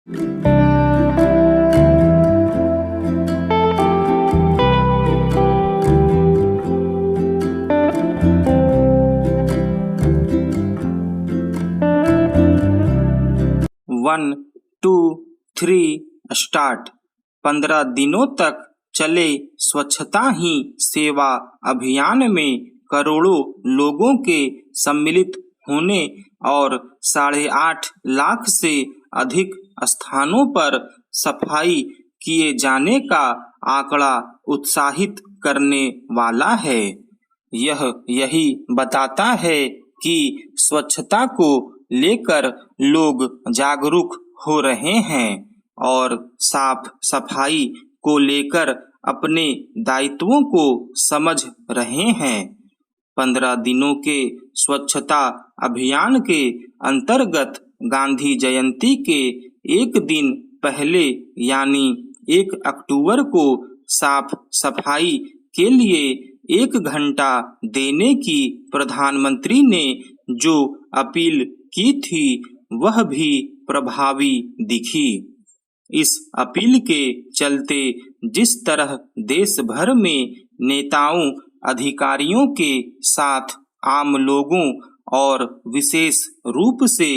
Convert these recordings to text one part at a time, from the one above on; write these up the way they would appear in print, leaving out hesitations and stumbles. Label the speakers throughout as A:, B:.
A: 1, 2, 3 start. 15 दिनों तक चले स्वच्छता ही सेवा अभियान में करोड़ों लोगों के सम्मिलित होने और 8.5 लाख से अधिक स्थानों पर सफाई किए जाने का आंकड़ा उत्साहित करने वाला है। यह यही बताता है कि स्वच्छता को लेकर लोग जागरूक हो रहे हैं और साफ सफाई को लेकर अपने दायित्वों को समझ रहे हैं। 15 दिनों के स्वच्छता अभियान के अंतर्गत गांधी जयंती के एक दिन पहले यानी 1 अक्टूबर को साफ सफाई के लिए 1 घंटा देने की प्रधानमंत्री ने जो अपील की थी वह भी प्रभावी दिखी। इस अपील के चलते जिस तरह देश भर में नेताओं, अधिकारियों के साथ आम लोगों और विशेष रूप से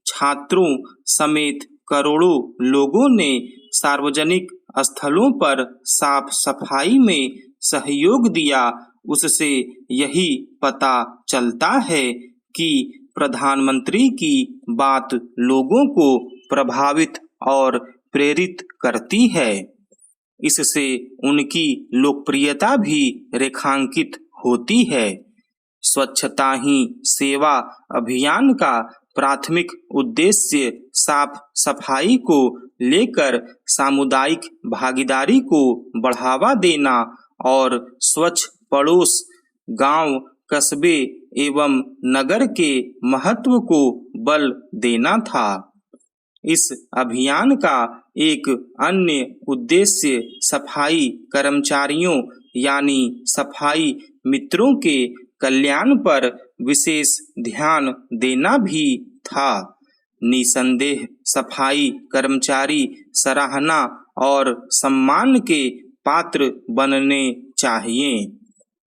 A: छात्रों समेत करोड़ों लोगों ने सार्वजनिक स्थलों पर साफ सफाई में सहयोग दिया, उससे यही पता चलता है कि प्रधानमंत्री की बात लोगों को प्रभावित और प्रेरित करती है। इससे उनकी लोकप्रियता भी रेखांकित होती है। स्वच्छता ही सेवा अभियान का प्राथमिक उद्देश्य साफ सफाई को लेकर सामुदायिक भागीदारी को बढ़ावा देना और स्वच्छ पड़ोस, गांव, कस्बे एवं नगर के महत्व को बल देना था। इस अभियान का एक अन्य उद्देश्य सफाई कर्मचारियों यानी सफाई मित्रों के कल्याण पर विशेष ध्यान देना भी था। निसंदेह सफाई कर्मचारी सराहना और सम्मान के पात्र बनने चाहिए।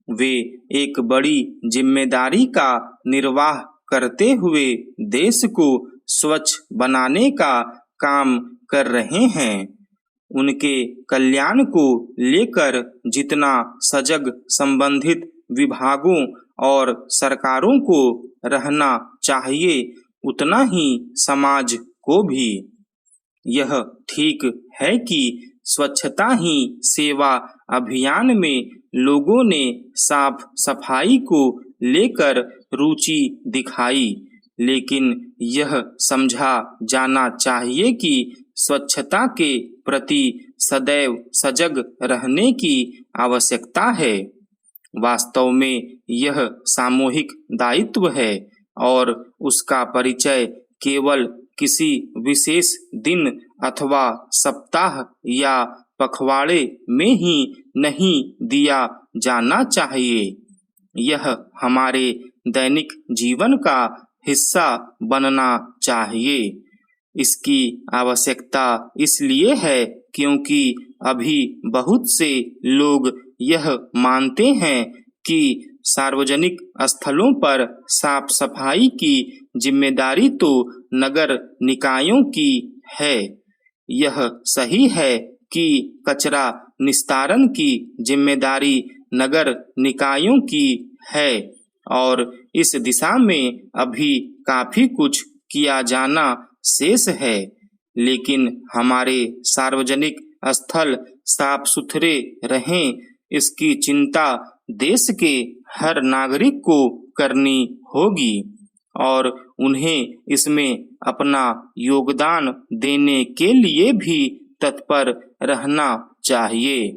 A: वे एक बड़ी जिम्मेदारी का निर्वाह करते हुए देश को स्वच्छ बनाने का काम कर रहे हैं। उनके कल्याण को लेकर जितना सजग संबंधित विभागों और सरकारों को रहना चाहिए उतना ही समाज को भी। यह ठीक है कि स्वच्छता ही सेवा अभियान में लोगों ने साफ सफाई को लेकर रुचि दिखाई, लेकिन यह समझा जाना चाहिए कि स्वच्छता के प्रति सदैव सजग रहने की आवश्यकता है। वास्तव में यह सामूहिक दायित्व है और उसका परिचय केवल किसी विशेष दिन अथवा सप्ताह या पखवाड़े में ही नहीं दिया जाना चाहिए। यह हमारे दैनिक जीवन का हिस्सा बनना चाहिए। इसकी आवश्यकता इसलिए है क्योंकि अभी बहुत से लोग यह मानते हैं कि सार्वजनिक स्थलों पर साफ सफाई की जिम्मेदारी तो नगर निकायों की है। यह सही है कि कचरा निस्तारण की जिम्मेदारी नगर निकायों की है और इस दिशा में अभी काफी कुछ किया जाना शेष है, लेकिन हमारे सार्वजनिक स्थल साफ सुथरे रहें, इसकी चिंता देश के हर नागरिक को करनी होगी और उन्हें इसमें अपना योगदान देने के लिए भी तत्पर रहना चाहिए।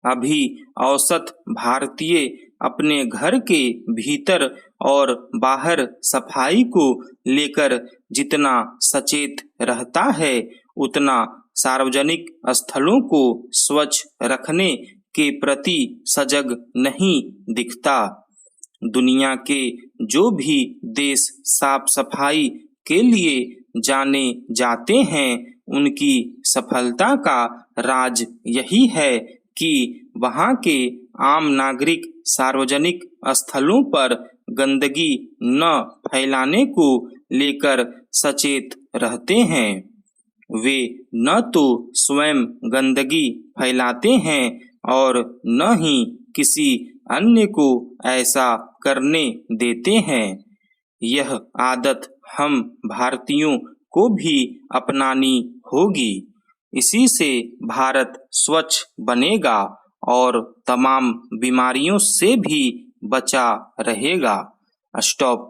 A: अभी औसत भारतीय अपने घर के भीतर और बाहर सफाई को लेकर जितना सचेत रहता है उतना सार्वजनिक स्थलों को स्वच्छ रखने के प्रति सजग नहीं दिखता। दुनिया के जो भी देश साफ सफाई के लिए जाने जाते हैं उनकी सफलता का राज यही है कि वहाँ के आम नागरिक सार्वजनिक स्थलों पर गंदगी न फैलाने को लेकर सचेत रहते हैं। वे न तो स्वयं गंदगी फैलाते हैं और न ही किसी अन्य को ऐसा करने देते हैं। यह आदत हम भारतीयों को भी अपनानी होगी। इसी से भारत स्वच्छ बनेगा और तमाम बीमारियों से भी बचा रहेगा। स्टॉप।